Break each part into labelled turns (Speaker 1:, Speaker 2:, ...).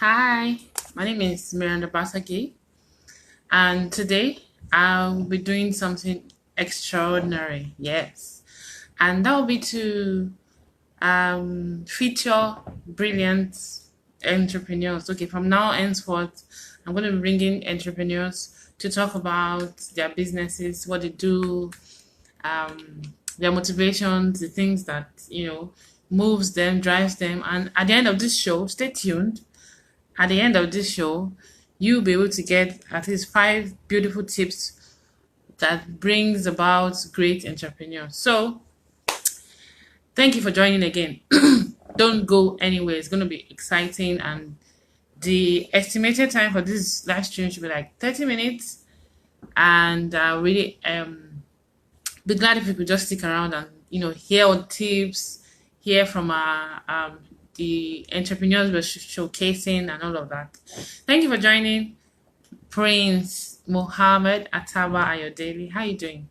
Speaker 1: Hi, my name is Miranda Basagi, and today I'll be doing something extraordinary. Yes, and that will be to feature brilliant entrepreneurs. Okay, from now henceforth, I'm going to be bringing entrepreneurs to talk about their businesses, what they do, um, their motivations, the things that moves them, drives them. And at the end of this show, stay tuned. At the end of this show, you'll be able to get at least five beautiful tips that brings about great entrepreneurs. So thank you for joining again. Don't go anywhere. It's going to be exciting, and the estimated time for this live stream should be like 30 minutes. And really be glad if you could just stick around and hear all the tips, hear from the entrepreneurs we're showcasing and all of that. Thank you for joining. Prince Mohammed Ataba Ayodele. How you doing?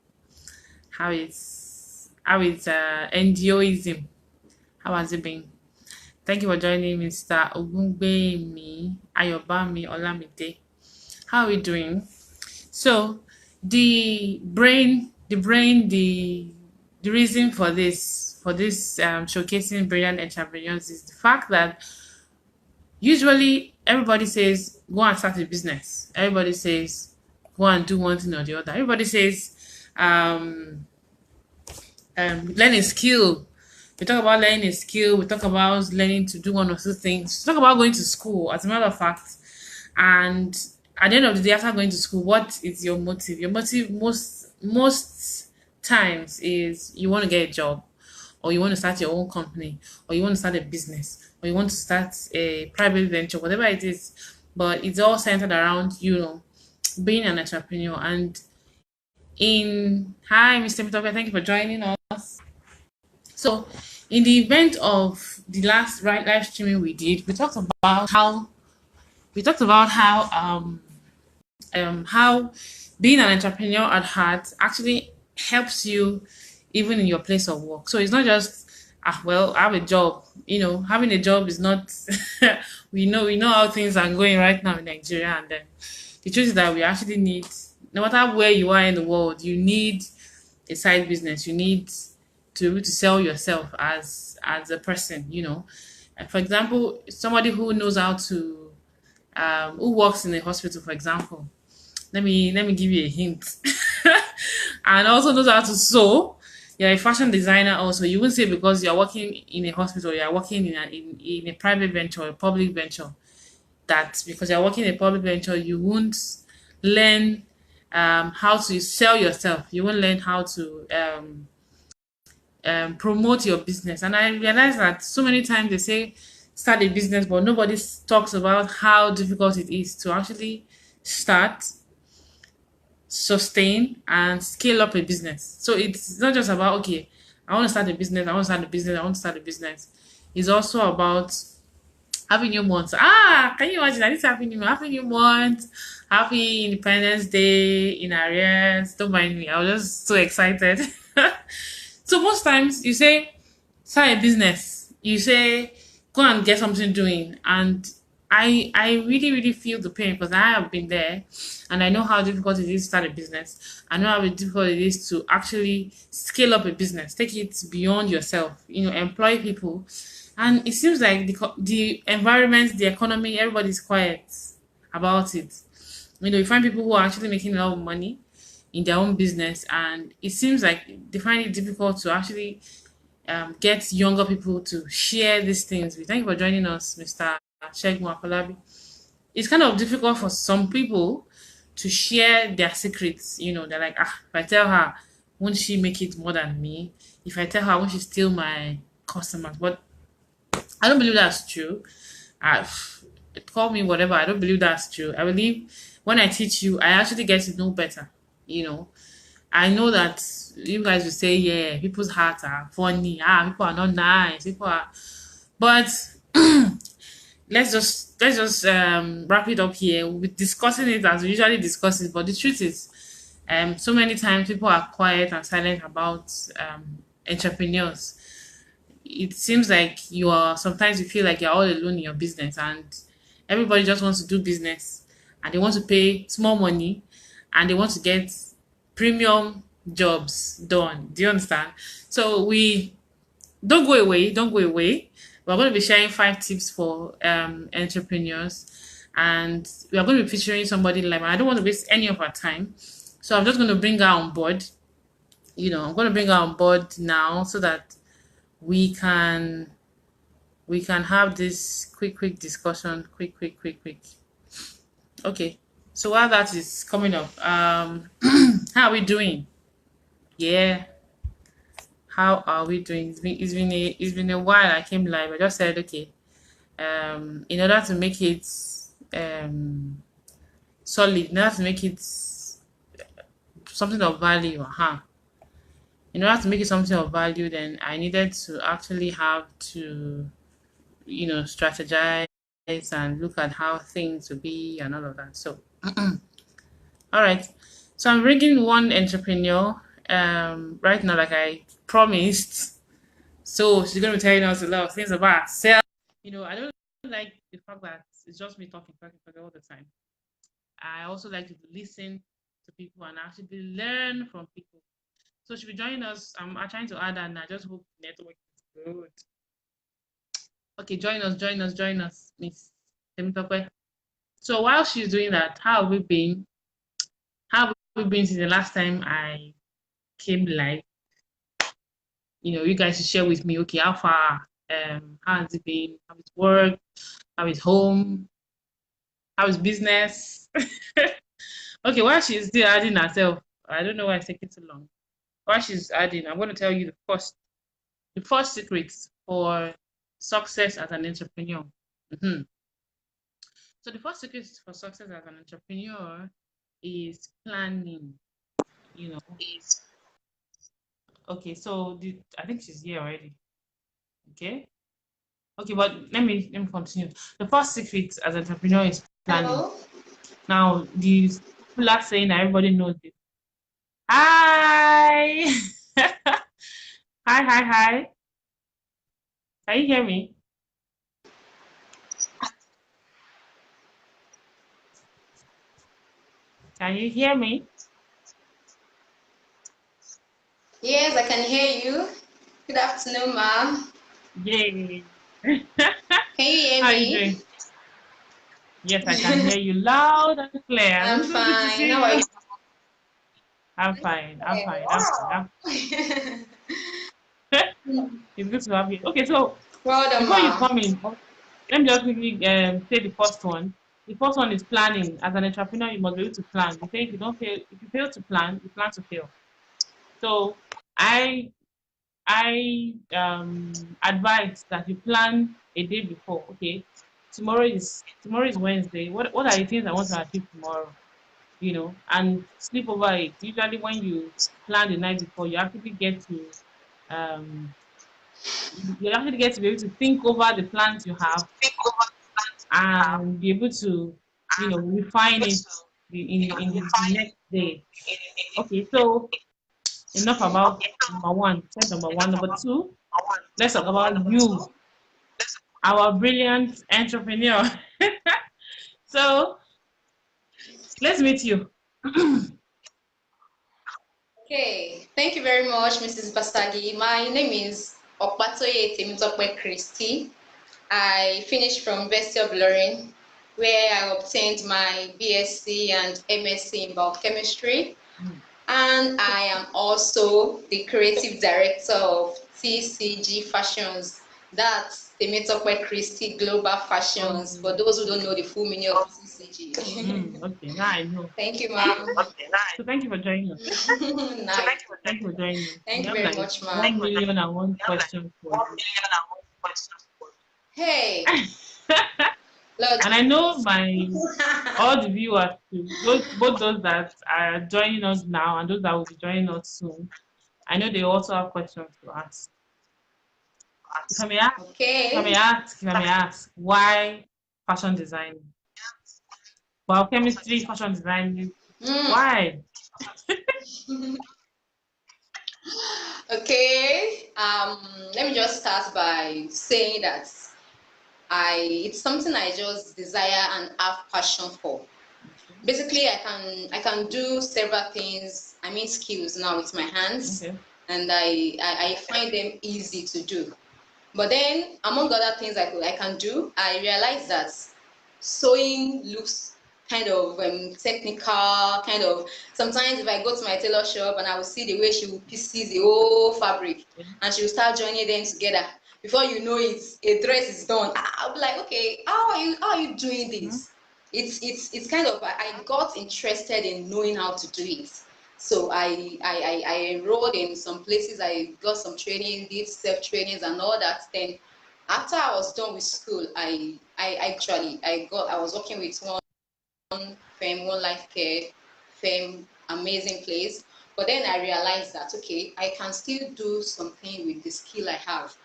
Speaker 1: How is NGOism? How has it been? Thank you for joining, Mr. Ogungbemi Ayobami Olamide. How are we doing? So the reason for this showcasing brilliant entrepreneurs is the fact that usually everybody says go and start a business. Everybody says go and do one thing or the other. Everybody says learn a skill. We talk about learning a skill. We talk about learning to do one or two things. We talk about going to school, as a matter of fact. And at the end of the day, after going to school, what is your motive? Your motive most times is you want to get a job, or you want to start your own company, or you want to start a business, or you want to start a private venture, whatever it is. But it's all centered around being an entrepreneur. And in hi, Mr. Mitope, thank you for joining us. So, in the event of the last live streaming we did, we talked about how being an entrepreneur at heart actually helps you even in your place of work. So it's not just well, I have a job. Having a job is not. we know how things are going right now in Nigeria, and then the truth is that we actually need, no matter where you are in the world, you need a side business. You need to be able to sell yourself as a person. For example, somebody who knows how to who works in a hospital, for example. Let me give you a hint. And also knows how to sew. You're a fashion designer also. You wouldn't say because you're working in a hospital, you're working in a private venture or a public venture, that because you're working in a public venture, you won't learn how to sell yourself. You won't learn how to promote your business. And I realize that so many times they say start a business, but nobody talks about how difficult it is to actually start, sustain, and scale up a business. So it's not just about, okay, I want to start a business, I want to start a business, I want to start a business. It's also about happy new month. Can you imagine? This happy new month, happy Independence Day in arrears. Don't mind me. I was just so excited. So most times you say start a business. You say go and get something doing. And I really, really feel the pain because I have been there, and I know how difficult it is to start a business. I know how difficult it is to actually scale up a business, take it beyond yourself, employ people. And it seems like the environment, the economy, everybody's quiet about it. You find people who are actually making a lot of money in their own business, and it seems like they find it difficult to actually get younger people to share these things. We thank you for joining us, Mr. Shegun Afolabi. It's kind of difficult for some people to share their secrets. They're like, if I tell her, won't she make it more than me? If I tell her, won't she steal my customers? But I don't believe that's true. Uh, Call me whatever. I don't believe that's true. I believe when I teach you, I actually get to know better. You know, I know that you guys will say, yeah, people's hearts are funny. People are not nice. People are, but let's just wrap it up here. We're discussing it as we usually discuss it, but the truth is, so many times people are quiet and silent about entrepreneurs. It seems like you feel like you're all alone in your business, and Everybody just wants to do business and they want to pay small money and they want to get premium jobs done. Do you understand? So we don't go away, don't go away. We're going to be sharing 5 tips for entrepreneurs and we are going to be featuring somebody live. I don't want to waste any of our time. So I'm just going to bring her on board. I'm going to bring her on board now so that we can have this quick discussion. Quick. Okay. So while that is coming up, how are we doing? Yeah. How are we doing? It's been a while I came live. I just said okay. In order to make it solid, in order to make it something of value, in order to make it something of value, then I needed to actually have to, strategize and look at how things will be and all of that. So, all right. So I'm bringing one entrepreneur right now, like I promised. So she's going to be telling us a lot of things about herself. I don't like the fact that it's just me talking all the time. I also like to listen to people and actually learn from people. So she'll be joining us. I'm trying to add her and I just hope the network is good. Okay, join us, Miss Temitope. So while she's doing that, how have we been? How have we been since the last time I came live? You guys should share with me, okay, how far, how has it been? How is work? How is home? How is business? Okay, while she's still adding herself, I don't know why it's taking so long. While she's adding, I'm going to tell you the first secret for success as an entrepreneur. Mhm. So the first secret for success as an entrepreneur is planning. You know. Okay, so I think she's here already. Okay. Okay, but let me continue. The first secret as an entrepreneur is planning.
Speaker 2: Hello.
Speaker 1: Now, the popular saying that everybody knows this. Hi. Hi. Can you hear me? Can you hear me?
Speaker 2: Yes, I can hear you. Good afternoon, ma'am.
Speaker 1: Yay.
Speaker 2: Can you hear
Speaker 1: How are you
Speaker 2: me?
Speaker 1: doing? Yes, I can hear you loud and clear.
Speaker 2: I'm
Speaker 1: So good to
Speaker 2: fine. How
Speaker 1: see
Speaker 2: are
Speaker 1: you.
Speaker 2: you?
Speaker 1: I'm fine. I'm
Speaker 2: Okay,
Speaker 1: fine. I'm fine.
Speaker 2: wow.
Speaker 1: It's good to have you. Okay, so
Speaker 2: Well done,
Speaker 1: before you
Speaker 2: ma'am.
Speaker 1: come in, let me just quickly say the first one. The first one is planning. As an entrepreneur, you must be able to plan. They say if you fail to plan, you plan to fail. So I I advise that you plan a day before. Okay, tomorrow is Wednesday. What are the things I want to achieve tomorrow? And sleep over it. Usually, when you plan the night before, um you actually get to be able to think over the plans you have and be able to refine it in the next day. Okay, so enough about number one. Point number one. Number two, let's talk about you, our brilliant entrepreneur. So let's meet you.
Speaker 2: Okay, thank you very much, Mrs. Basagi. My name is Opatoye Temitope Christy. I finished from University of Lorraine, where I obtained my BSc and MSc in biochemistry. And I am also the creative director of TCG Fashions. That's Temitope Christie Global Fashions, for
Speaker 1: Oh,
Speaker 2: those who don't know the full meaning of TCG.
Speaker 1: okay, now I know.
Speaker 2: Thank you, ma'am.
Speaker 1: So thank you for joining us.
Speaker 2: Nice.
Speaker 1: Thank you for joining us. We
Speaker 2: Thank you
Speaker 1: have
Speaker 2: very
Speaker 1: like
Speaker 2: much, ma'am.
Speaker 1: 1,000,001 questions for you.
Speaker 2: Hey, look.
Speaker 1: And I know all the viewers too, both those that are joining us now and those that will be joining us soon. I know they also have questions to ask. If I may ask,
Speaker 2: Okay.
Speaker 1: if I may ask, why fashion design? Biochemistry, fashion design.
Speaker 2: Mm.
Speaker 1: Why?
Speaker 2: Okay. Let me just start by saying that It's something I just desire and have passion for.
Speaker 1: Okay.
Speaker 2: Basically, I can do several things. I mean skills now with my hands,
Speaker 1: Okay.
Speaker 2: and I find them easy to do. But then, among other things I can do, I realized that sewing looks kind of technical, kind of. Sometimes if I go to my tailor shop and I will see the way she will pieces the whole fabric,
Speaker 1: Yeah.
Speaker 2: and she will start joining them together. Before you know it, a dress is done. I'll be like, okay, how are you doing
Speaker 1: Mhm.
Speaker 2: this? It's kind of, I got interested in knowing how to do it. So I enrolled in some places. I got some training, did self trainings and all that. Then after I was done with school, I was working with one firm, one life care firm, amazing place. But then I realized that okay, I can still do something with the skill I have.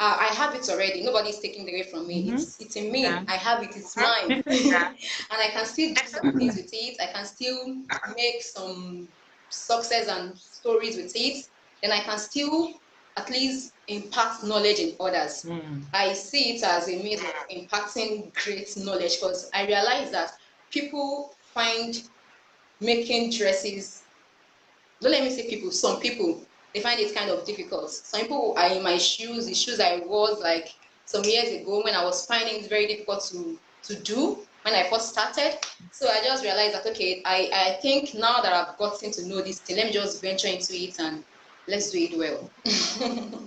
Speaker 2: I have it already. Nobody's taking it away from me.
Speaker 1: Mhm.
Speaker 2: It's in me.
Speaker 1: Yeah.
Speaker 2: I have it. It's mine,
Speaker 1: Definitely.
Speaker 2: and I can still do some things with it. I can still make some success and stories with it. Then I can still at least impart knowledge in others.
Speaker 1: Mm.
Speaker 2: I see it as a means of imparting great knowledge because I realize that people find making dresses, don't let me say people, some people, they find it kind of difficult. Some people are in my shoes, the shoes I wore like some years ago when I was finding it very difficult to do when I first started. So I just realized that okay, I think now that I've gotten to know this thing, let me just venture into it and let's do it well.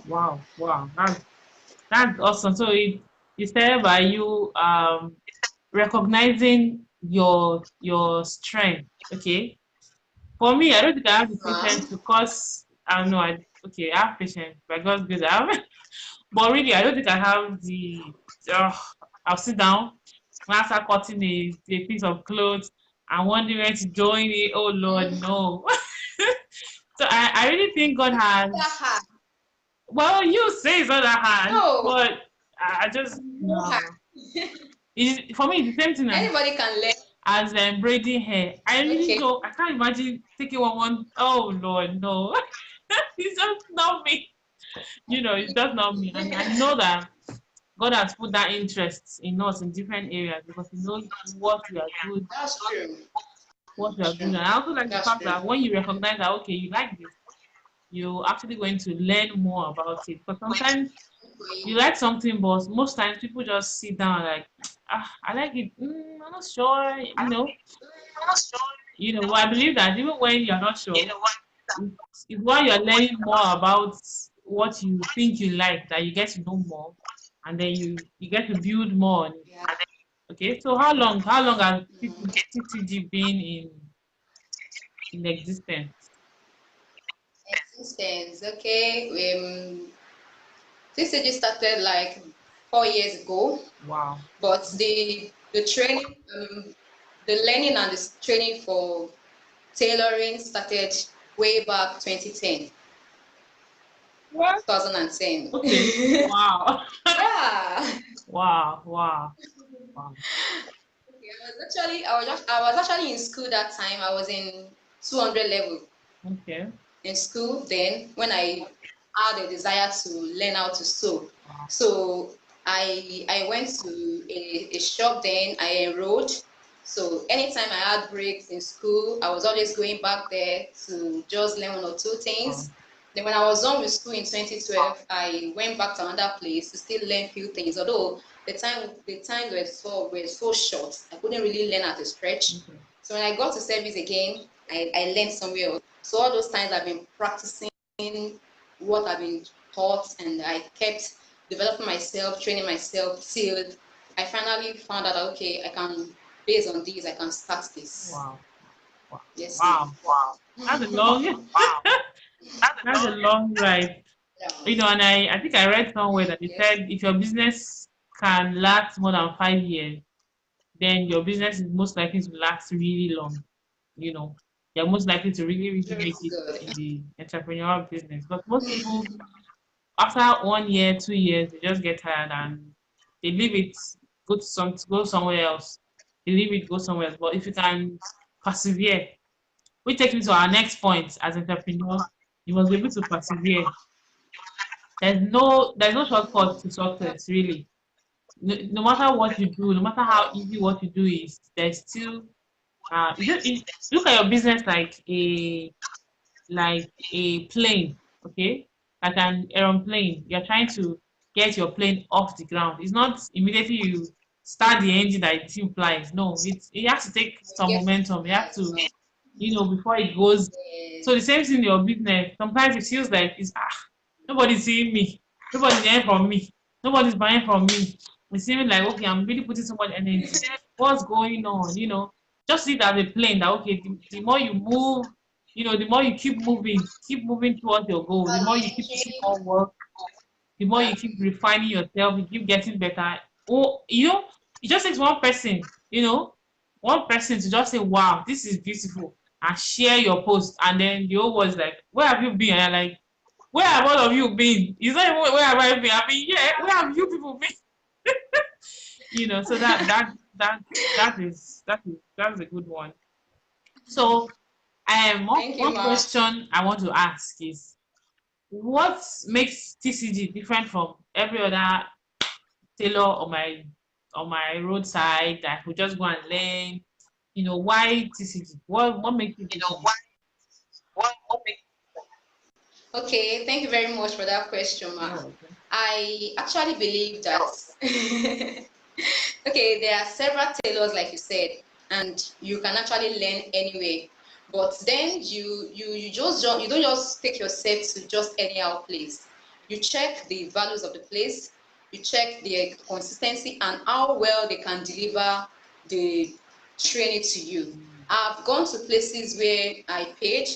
Speaker 1: Wow. Wow. That's awesome. So it started by you recognizing your strength. Okay. For me, I don't think I have the patience to cause I don't know, okay, I have patience, by God's grace I have. But really I don't think I have the uh, I'll sit down when I start cutting a piece of clothes and wondering where to join it. Oh Lord,
Speaker 2: Mm,
Speaker 1: no. So I really think God
Speaker 2: that
Speaker 1: has,
Speaker 2: hard.
Speaker 1: well, you say it's not that hard,
Speaker 2: No,
Speaker 1: but I just
Speaker 2: no hard.
Speaker 1: no. For me, it's the same thing
Speaker 2: Anybody can learn.
Speaker 1: as braiding hair. I really
Speaker 2: Okay.
Speaker 1: don't. I can't imagine taking one. Oh Lord, no! It's just not me. It's just not me. And I know that God has put that interest in us in different areas because He knows what we are good,
Speaker 2: That's true.
Speaker 1: what we
Speaker 2: That's
Speaker 1: are good.
Speaker 2: true.
Speaker 1: And I also like the
Speaker 2: That's
Speaker 1: fact
Speaker 2: true.
Speaker 1: that when you recognize that okay, you like this, you're actually going to learn more about it. But sometimes you like something, but most times people just sit down like, I like it. I'm not sure. But I believe that even when you're not sure, it's while you're learning more about what you think you like that you get to know more, and then you get to build more on it.
Speaker 2: Yeah.
Speaker 1: Okay, so how long has TTG been in existence?
Speaker 2: Existence. Okay. TCG started like 4 years ago,
Speaker 1: Wow.
Speaker 2: but the training, the learning and the training for tailoring started way back 2010,
Speaker 1: What?
Speaker 2: 2010.
Speaker 1: Okay. Wow.
Speaker 2: Yeah.
Speaker 1: Wow. Wow. Wow.
Speaker 2: Okay, I was actually in school that time. I was in 200 level
Speaker 1: Okay.
Speaker 2: in school then when I had a desire to learn how to sew.
Speaker 1: Wow.
Speaker 2: So I went to a shop then, I enrolled. So anytime I had breaks in school, I was always going back there to just learn one or two
Speaker 1: Wow.
Speaker 2: things. Then when I was done with school in 2012, I went back to another place to still learn few things. Although the times were so short, I couldn't really learn at a stretch.
Speaker 1: Okay.
Speaker 2: So when I got to service again, I learned somewhere else. So all those times I've been practicing what I've been taught, and I kept developing myself, training myself till I finally found out that okay, I can, based on this, I can start this.
Speaker 1: Wow. Wow.
Speaker 2: Yes, ma'am.
Speaker 1: Wow. That's a long that's a long ride.
Speaker 2: Yeah.
Speaker 1: And I think I read somewhere that it
Speaker 2: Yes.
Speaker 1: said if your business can last more than 5 years, then your business is most likely to last really long. You know, you're most likely to really, really make
Speaker 2: It's
Speaker 1: it
Speaker 2: good.
Speaker 1: in the entrepreneurial business. But most people, after 1 year, 2 years, they just get tired and they leave it, go somewhere else. They leave it, go somewhere else. But if you can persevere, which takes me to our next point as entrepreneur, you must be able to persevere. There's no shortcut to success, really. no matter what you do, no matter how easy what you do is, there's still look at your business like a plane, okay? Like an aeroplane. You're trying to get your plane off the ground. It's not immediately you start the engine that it flies. No, it has to take
Speaker 2: We
Speaker 1: some
Speaker 2: get
Speaker 1: momentum. You have
Speaker 2: flies.
Speaker 1: to, before it goes. So the
Speaker 2: Yes.
Speaker 1: same thing in your business. Sometimes it feels like nobody's seeing me, nobody's hearing from me, nobody's buying from me. It's seeming like okay, I'm really putting so much energy. What's going on? Just see it as a plane that okay, the more you move, the more you keep moving towards your goal, the
Speaker 2: About
Speaker 1: more
Speaker 2: the
Speaker 1: you keep putting
Speaker 2: engine.
Speaker 1: more work, the more
Speaker 2: Yeah.
Speaker 1: you keep refining yourself, you keep getting better. Oh, it just takes one person to just say, wow, this is beautiful, and share your post. And then the whole world is like, where have you been? And you're like, where have all of you been? It's not even where have I been? I mean, yeah, where have you people been? So that's a good one. So
Speaker 2: Thank you,
Speaker 1: one
Speaker 2: Ma.
Speaker 1: question I want to ask is what makes TCG different from every other tailor on my roadside that I could just go and learn? Why TCG? What makes it different?
Speaker 2: Okay, thank you very much for that question, Ma.
Speaker 1: You're welcome.
Speaker 2: I actually believe that okay, there are several tailors, like you said, and you can actually learn anywhere. But then you don't just take yourself to just anyhow place. You check the values of the place, you check the consistency and how well they can deliver the training to you. I've gone to places where I paid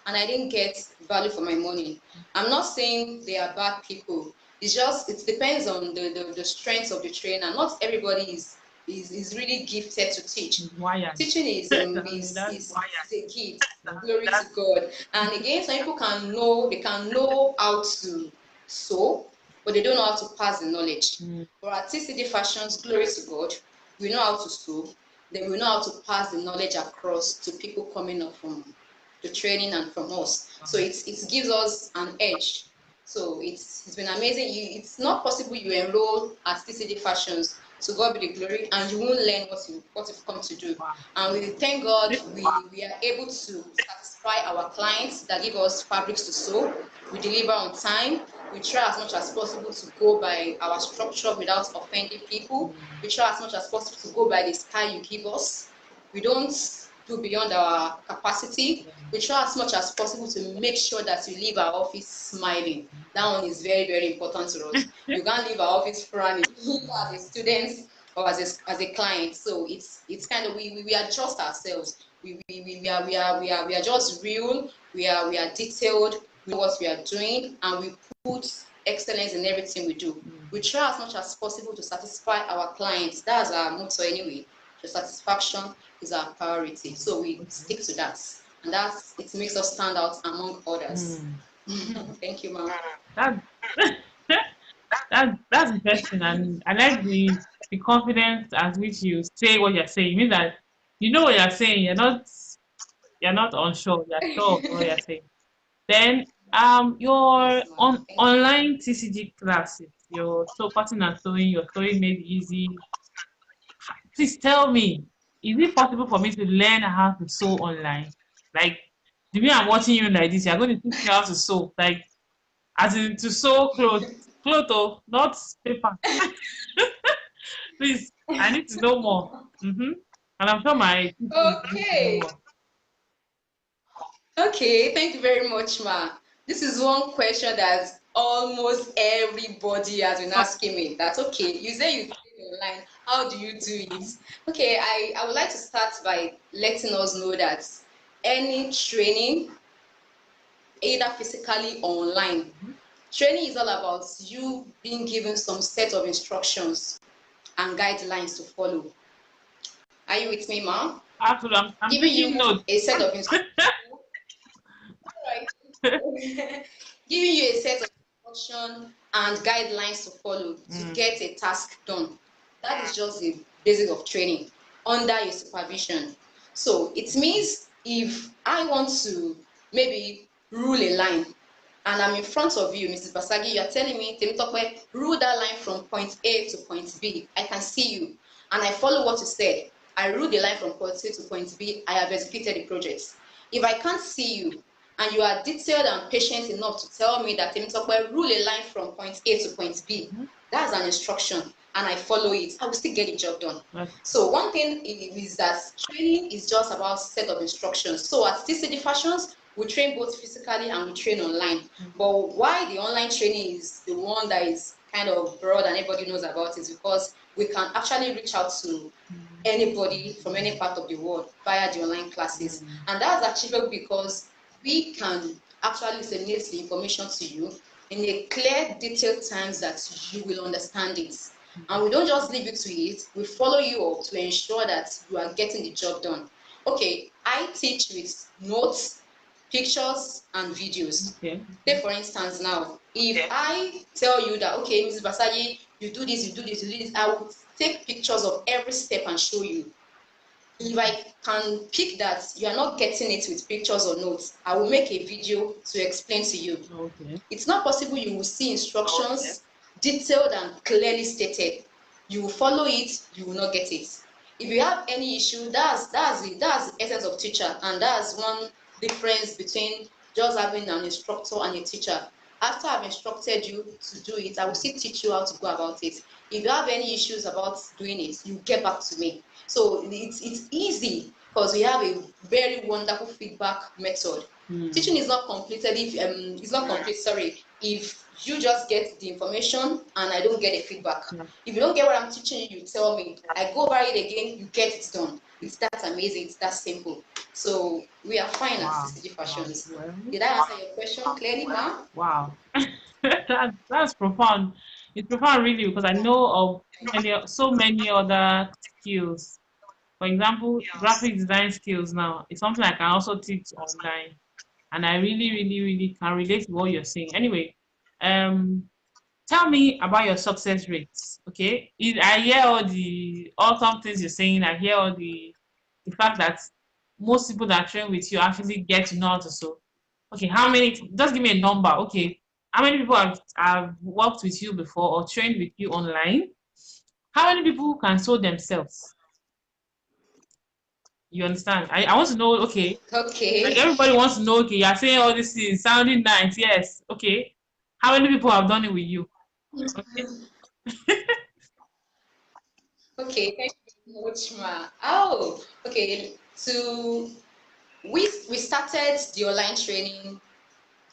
Speaker 2: and I didn't get value for my money. I'm not saying they are bad people. It's just it depends on the strength of the trainer. Not everybody is really gifted to teach.
Speaker 1: It's wired.
Speaker 2: Teaching is
Speaker 1: I mean, that's
Speaker 2: is a gift.
Speaker 1: yeah.
Speaker 2: Glory to God. And again, some people can know how to sew, but they don't know how to pass the knowledge.
Speaker 1: Mm,
Speaker 2: For our TCD fashions, glory to God, we know how to sew, then we know how to pass the knowledge across to people coming up from the training and from us. So
Speaker 1: wow.
Speaker 2: it gives us an edge. So it's been amazing. It's not possible you enroll at TCD Fashions, to God be the glory, and you won't learn what you've come to do.
Speaker 1: Wow.
Speaker 2: And we thank God we are able to satisfy our clients that give us fabrics to sew. We deliver on time. We try as much as possible to go by our structure without offending people.
Speaker 1: Mm,
Speaker 2: We try as much as possible to go by the style you give us. We don't do beyond our capacity.
Speaker 1: yeah.
Speaker 2: We try as much as possible to make sure that you leave our office smiling. That one is very, very important to us. You can't leave our office frowning as a student or as a client. So it's kind of we adjust ourselves. We are just real. We are detailed. We know what we are doing, and we put excellence in everything we do. We
Speaker 1: Mm,
Speaker 2: try as much as possible to satisfy our clients. That's our motto anyway. The satisfaction is our priority. So we
Speaker 1: okay.
Speaker 2: stick to that. And it makes us stand out among others.
Speaker 1: Mm.
Speaker 2: Thank you, ma'am.
Speaker 1: That that's interesting, and I like the confidence at which you say what you're saying. It means that you know what you're saying. You're not unsure. You're sure of what you're saying. Then your
Speaker 2: Yes, ma'am. Thank you.
Speaker 1: online TCG classes, your cutting and sewing, your sewing made easy. Please tell me, is it possible for me to learn how to sew online? Like the way I'm watching you like this, you're going to teach me how to sew. Like as in to sew clothes, oh, not paper. Please, I need to know more. And I'm sure my people need to know
Speaker 2: Okay.
Speaker 1: more.
Speaker 2: Okay. Thank you very much, ma. This is one question that almost everybody has been asking me. That's okay. You say you train online. How do you do it? Okay. I would like to start by letting us know that any training, either physically or online,
Speaker 1: Mhm.
Speaker 2: training is all about you being given some set of instructions and guidelines to follow. Are you with me, ma?
Speaker 1: Absolutely, I'm
Speaker 2: Giving
Speaker 1: taking
Speaker 2: you
Speaker 1: notes.
Speaker 2: a set of instructions. Alright. Giving you a set of instructions and guidelines to follow to
Speaker 1: Mm,
Speaker 2: get a task done. That is just the basic of training under your supervision. So it means if I want to maybe rule a line, and I'm in front of you, Mrs. Basagi, you're telling me, Temitope, rule that line from point A to point B. I can see you, and I follow what you said. I rule the line from point A to point B. I have executed the project. If I can't see you, and you are detailed and patient enough to tell me that Temitope, rule a line from point A to point B, that's an instruction, and I follow it, I will still get the job done. So one thing is that training is just about set of instructions. So at TCD Fashions, we train both physically and we train online. But why the online training is the one that is kind of broad and everybody knows about is because we can actually reach out to anybody from any part of the world via the online classes. And that's achievable because we can actually disseminate the information to you in a clear, detailed terms that you will understand it. And we don't just leave it to it, we follow you up to ensure that you are getting the job done. Okay, I teach with notes, pictures, and videos. Take for instance now, if I tell you that, okay, Mrs. Basagi, you do this, you do this, you do this, I will take pictures of every step and show you. If I can pick that you are not getting it with pictures or notes, I will make a video to explain to you. It's not possible you will see instructions detailed and clearly stated. You will follow it, you will not get it. If you have any issue, that's the essence of teacher, and that's one difference between just having an instructor and a teacher. After I've instructed you to do it, I will still teach you how to go about it. If you have any issues about doing it, you get back to me. So it's easy because we have a very wonderful feedback method. Teaching is not completed if it's not complete. Sorry, if you just get the information and I don't get a feedback. If you don't get what I'm teaching you, you tell me. I go over it again, you get it done. It's that amazing. It's that simple. So we are fine at CCG Fashions. Did I answer your question clearly, ma'am?
Speaker 1: Wow. That's profound. It's profound, really, because I know of so many other skills. For example, graphic design skills now is something I can also teach online, and I really, really, really can relate to what you're saying. Anyway, um, tell me about your success rates. Okay, I hear all the awesome things you're saying. I hear all the fact that most people that train with you actually get to know how to sew. Okay, how many? Just give me a number. Okay, how many people have worked with you before or trained with you online? How many people can sew themselves? You understand? I want to know. Okay, like
Speaker 2: Okay.
Speaker 1: everybody wants to know. Okay, you're saying all this is sounding nice. Yes. Okay, how many people have done it with you? Okay.
Speaker 2: Okay, thank you so much, ma. Oh, okay. We started the online training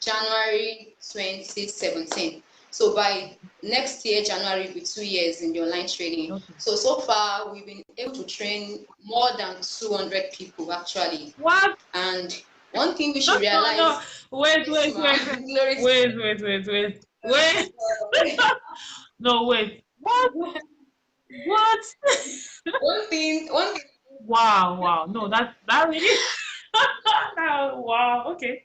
Speaker 2: January 2017. So by next year, January, will be 2 years in the online training.
Speaker 1: Okay.
Speaker 2: So far, we've been able to train more than 200 people actually.
Speaker 1: What?
Speaker 2: And one thing we
Speaker 1: No,
Speaker 2: should
Speaker 1: no, no.
Speaker 2: realize,
Speaker 1: Wait,
Speaker 2: yes,
Speaker 1: wait,
Speaker 2: ma,
Speaker 1: wait, wait,
Speaker 2: glory to
Speaker 1: wait, wait, wait, wait, wait.
Speaker 2: God.
Speaker 1: No, wait. What? What?
Speaker 2: One thing,
Speaker 1: Wow, wow. No, that really. Wow. Okay.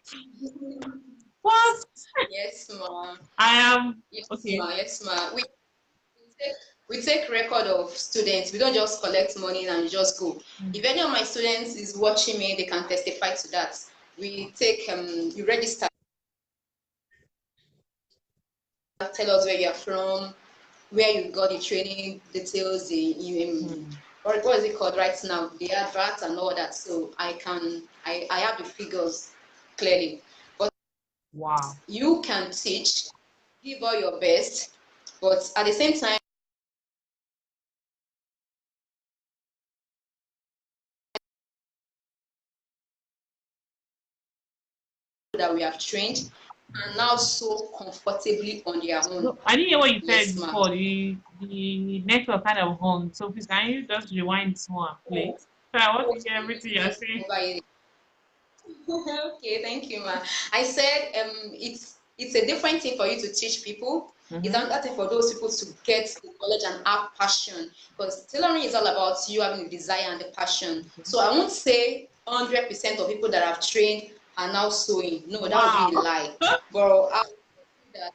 Speaker 1: What?
Speaker 2: yes, ma.
Speaker 1: I am
Speaker 2: Yes,
Speaker 1: okay.
Speaker 2: ma. Yes, ma. Take, we take record of students. We don't just collect money and just go. If any of my students is watching me, they can testify to that. We take you register, tell us where you're from, where you got the training details, what is it called right now, the advert and all that. So I have the figures clearly. But
Speaker 1: Wow.
Speaker 2: you can teach, give all your best, but at the same time that we have trained and now so comfortably on their own.
Speaker 1: No, I didn't hear what you said
Speaker 2: Yes, ma'am.
Speaker 1: before. The network kind of hung. So please, can you just rewind this one,
Speaker 2: Oh,
Speaker 1: please? So I want
Speaker 2: oh,
Speaker 1: to hear everything you're
Speaker 2: yes,
Speaker 1: saying.
Speaker 2: over it. Okay, thank you, ma. I said it's a different thing for you to teach people. It's
Speaker 1: Mm-hmm.
Speaker 2: another thing for those people to get the knowledge and have passion. Because tailoring is all about you having the desire and the passion.
Speaker 1: Okay.
Speaker 2: So I won't say 100% of people that I've trained are now sewing. No, that would
Speaker 1: Wow.
Speaker 2: be a lie. But I would say that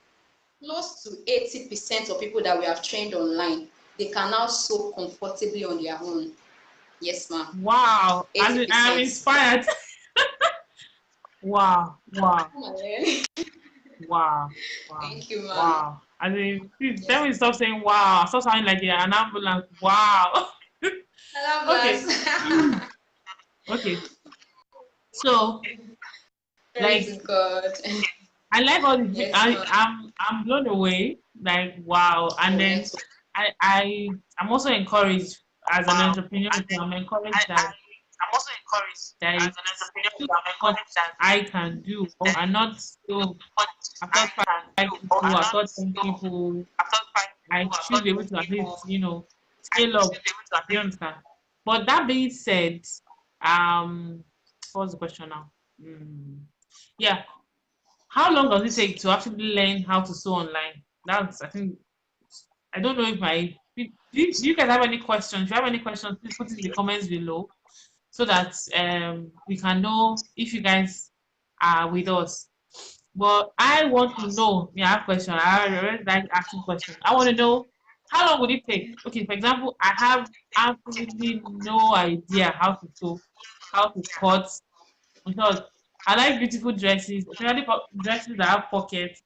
Speaker 2: close to 80% of people that we have trained online, they can now sew comfortably on their own. Yes, ma'am.
Speaker 1: Wow. I'm
Speaker 2: 80%.
Speaker 1: inspired. Wow. Wow.
Speaker 2: Come on, learn.
Speaker 1: Wow. Wow.
Speaker 2: Thank you, man.
Speaker 1: Wow. I mean, please tell
Speaker 2: Yes.
Speaker 1: me stop saying wow. Stop sounding like an ambulance. Wow. Okay.
Speaker 2: Ambulance.
Speaker 1: Okay. So,
Speaker 2: Glory
Speaker 1: like,
Speaker 2: to God.
Speaker 1: I like all the.
Speaker 2: Yes, man.
Speaker 1: I'm blown away. Like, wow. And
Speaker 2: Oh,
Speaker 1: then
Speaker 2: network.
Speaker 1: I'm also encouraged as an
Speaker 3: Wow.
Speaker 1: entrepreneur.
Speaker 3: And
Speaker 1: So
Speaker 3: then
Speaker 1: I'm encouraged that
Speaker 3: I'm also encouraged
Speaker 1: there
Speaker 3: as
Speaker 1: is
Speaker 3: an entrepreneur
Speaker 1: so
Speaker 3: to I'm
Speaker 1: much
Speaker 3: encouraged that
Speaker 1: I can do,
Speaker 3: there
Speaker 1: and
Speaker 3: is
Speaker 1: not so.
Speaker 3: what I
Speaker 1: After
Speaker 3: can
Speaker 1: five
Speaker 3: do or
Speaker 1: people,
Speaker 3: I'm
Speaker 1: after
Speaker 3: not
Speaker 1: 10
Speaker 3: so
Speaker 1: people,
Speaker 3: after five
Speaker 1: I
Speaker 3: people I've
Speaker 1: should
Speaker 3: got
Speaker 1: be able
Speaker 3: 10
Speaker 1: to at
Speaker 3: people
Speaker 1: least,
Speaker 3: I
Speaker 1: scale up.
Speaker 3: should be able to
Speaker 1: You
Speaker 3: attend.
Speaker 1: understand? But that being said, um, what's the question now? Mm, yeah, how long does it take to actually learn how to sew online? That's, I think, I don't know if my. Do you guys have any questions? If you have any questions, please put it in the comments below so that we can know if you guys are with us. But I want to know. Yeah, I have a question. I already like asking questions. I want to know how long would it take? Okay, for example, I have absolutely no idea how to sew, how to cut. Because I like beautiful dresses, especially dresses that have pockets.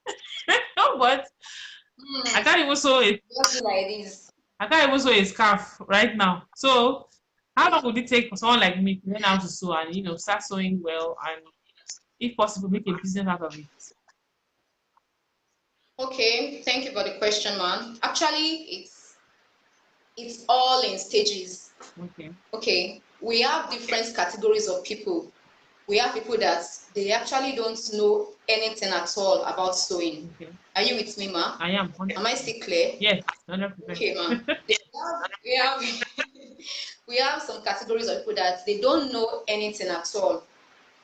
Speaker 1: But I
Speaker 2: Hmm.
Speaker 1: can't even sew it.
Speaker 2: Just be like this.
Speaker 1: I can't even sew a scarf right now. So, how long would it take for someone like me to learn how to sew and start sewing well and, if possible, make a business out of it?
Speaker 2: Okay, thank you for the question, man. Actually, it's all in stages.
Speaker 1: Okay.
Speaker 2: Okay, we have different categories of people. We have people that they actually don't know anything at all about sewing.
Speaker 1: Okay.
Speaker 2: Are you with me, ma?
Speaker 1: I am
Speaker 2: Am I
Speaker 1: 100%.
Speaker 2: still clear?
Speaker 1: Yes, 100%.
Speaker 2: Okay, ma. We have we have some categories of people that they don't know anything at all.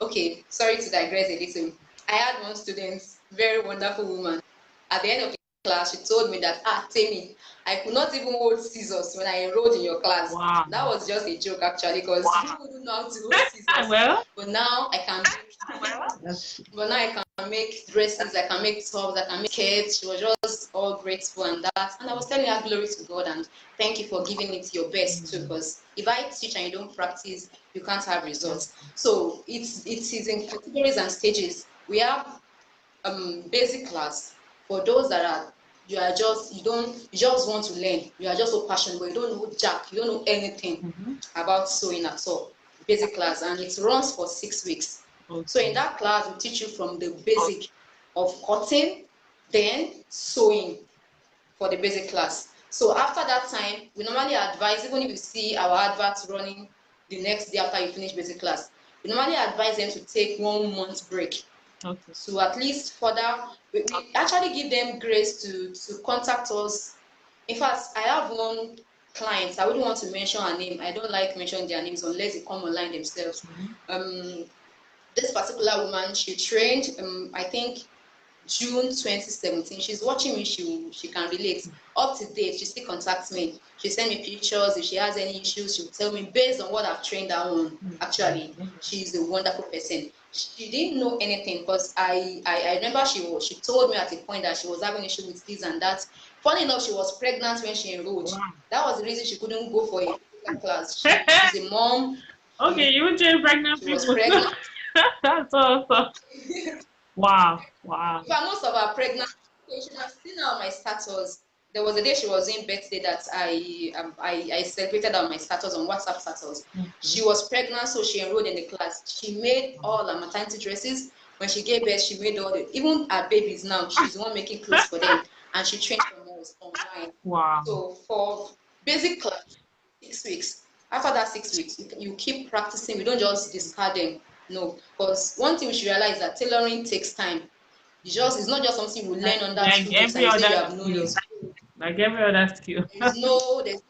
Speaker 2: Okay, sorry to digress a little. I had one student, very wonderful woman. At the end of the class, she told me that, Temi, I could not even hold scissors when I enrolled in your class.
Speaker 1: Wow.
Speaker 2: That was just a joke, actually, because you wouldn't know how to hold scissors.
Speaker 1: Well,
Speaker 2: But now I can make,
Speaker 1: that's
Speaker 2: but now I can make dresses, I can make tops, I can make skirts. She was just all grateful and that. And I was telling her, glory to God, and thank you for giving it your best too. Because if I teach and you don't practice, you can't have
Speaker 1: that's
Speaker 2: results. So it is in categories and stages. We have basic class for those that are you just want to learn. You are just so passionate, but you don't know jack, you don't know anything
Speaker 1: mm-hmm.
Speaker 2: about sewing at all. Basic class, and it runs for 6 weeks. So in
Speaker 1: Okay.
Speaker 2: that class, we teach you from the basic of cutting, then sewing for the basic class. So after that time, we normally advise, even if you see our adverts running the next day after you finish basic class, we normally advise them to take 1 month break
Speaker 1: Okay.
Speaker 2: to at least further. We actually give them grace to contact us. In fact, I have one client, I wouldn't want to mention her name. I don't like mentioning their names unless they come online themselves.
Speaker 1: Mm-hmm.
Speaker 2: Um, this particular woman, she trained, I think June 2017. She's watching me, she can relate. Up to date, she still contacts me. She send me pictures. If she has any issues, she'll tell me based on what I've trained her on. Actually, she's a wonderful person. She didn't know anything because I remember she told me at a point that she was having issue with this and that. Funny enough, she was pregnant when she enrolled.
Speaker 1: Wow.
Speaker 2: That was the reason she couldn't go for a class. She's a mom.
Speaker 1: Okay, you train pregnant
Speaker 2: She was
Speaker 1: people.
Speaker 2: pregnant.
Speaker 1: That's awesome. Wow. Wow.
Speaker 2: In fact, most of our pregnant, okay, you should have seen her on my status. There was a day she was doing birthday that I celebrated her on my status, on WhatsApp status.
Speaker 1: Okay.
Speaker 2: She was pregnant, so she enrolled in the class. She made all her maternity dresses. When she gave birth, she made all the, even her babies now, she's the one making clothes for them. And she trained from us online.
Speaker 1: Wow.
Speaker 2: So for basic class, 6 weeks. After that 6 weeks, you keep practicing. We don't just discard them. No, because one thing we should realize is that tailoring takes time. It's not just something you learn under
Speaker 1: Like
Speaker 2: 2 weeks and
Speaker 1: every
Speaker 2: you say you
Speaker 1: other
Speaker 2: have known
Speaker 1: skill.
Speaker 2: it.
Speaker 1: Like every other skill.
Speaker 2: There's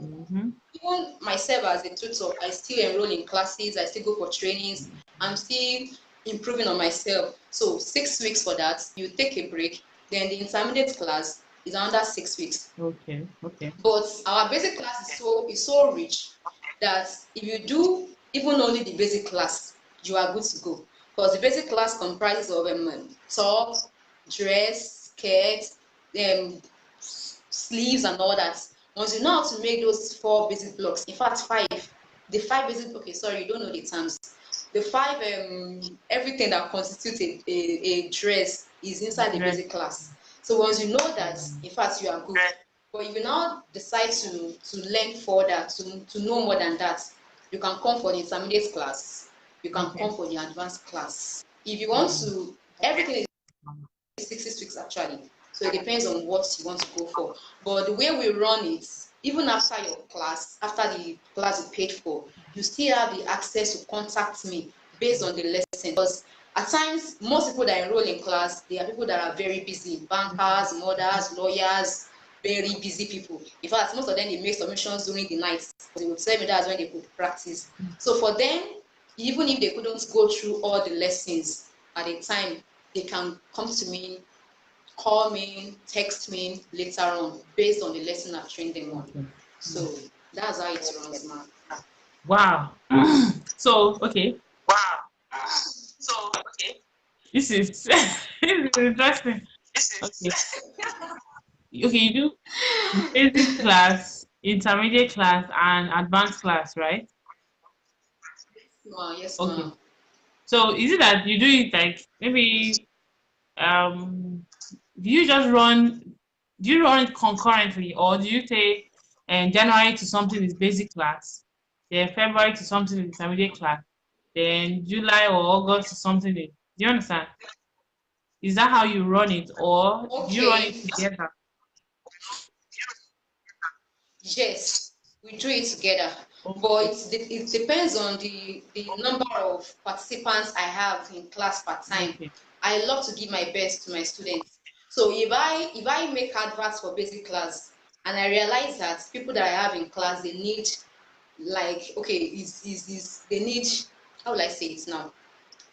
Speaker 1: Mm-hmm.
Speaker 2: even myself as a tutor, I still enroll in classes, I still go for trainings, I'm still improving on myself. So 6 weeks for that, you take a break, then the intermediate class is another 6 weeks.
Speaker 1: Okay. Okay.
Speaker 2: But our basic class is so rich that if you do even only the basic class, you are good to go. Because the basic class comprises of top, dress, skirt, um, sleeves, and all that. Once you know how to make those 4 basic blocks, in fact, 5, the 5 basic, okay, sorry, you don't know the terms. The 5, everything that constitutes a dress, is inside the
Speaker 1: Right.
Speaker 2: basic class. So once you know that, in fact, you are good. But if you now decide to learn further, to know more than that, you can come for the intermediate class. You can
Speaker 1: Okay.
Speaker 2: come for the advanced class. If you want to, everything is 6 weeks actually. So it depends on what you want to go for. But the way we run it, even after your class, after the class you paid for, you still have the access to contact me based on the lesson. Because at times, most people that enroll in class, they are people that are very busy, bankers, mothers, lawyers, very busy people. In fact, most of them, they make submissions during the night. They would tell me that's when they could practice. So for them, even if they couldn't go through all the lessons at a time, they can come to me, call me, text me later on based on the lesson I've trained them on.
Speaker 1: Okay.
Speaker 2: So that's how it runs, man.
Speaker 1: Wow. So, okay.
Speaker 3: Wow. So, okay.
Speaker 1: This is this is interesting.
Speaker 3: This
Speaker 1: Okay.
Speaker 3: is
Speaker 1: Okay, you do basic class, intermediate class, and advanced class, right?
Speaker 2: Yes,
Speaker 1: Okay.
Speaker 2: ma'am.
Speaker 1: So is it that you do it like maybe do you just run do you run it concurrently, or do you take January to something is basic class, then February to something is intermediate class, then July or August to something is, do you understand? Is that how you run it, or do you run it
Speaker 2: Okay.
Speaker 1: together?
Speaker 2: Yes, we do it together, but
Speaker 1: Okay.
Speaker 2: it depends on the number of participants I have in class per time.
Speaker 1: Okay.
Speaker 2: I love to give my best to my students. So if I make adverts for basic class and I realize that people that I have in class, they need, like, okay, is they need, how will I say it now?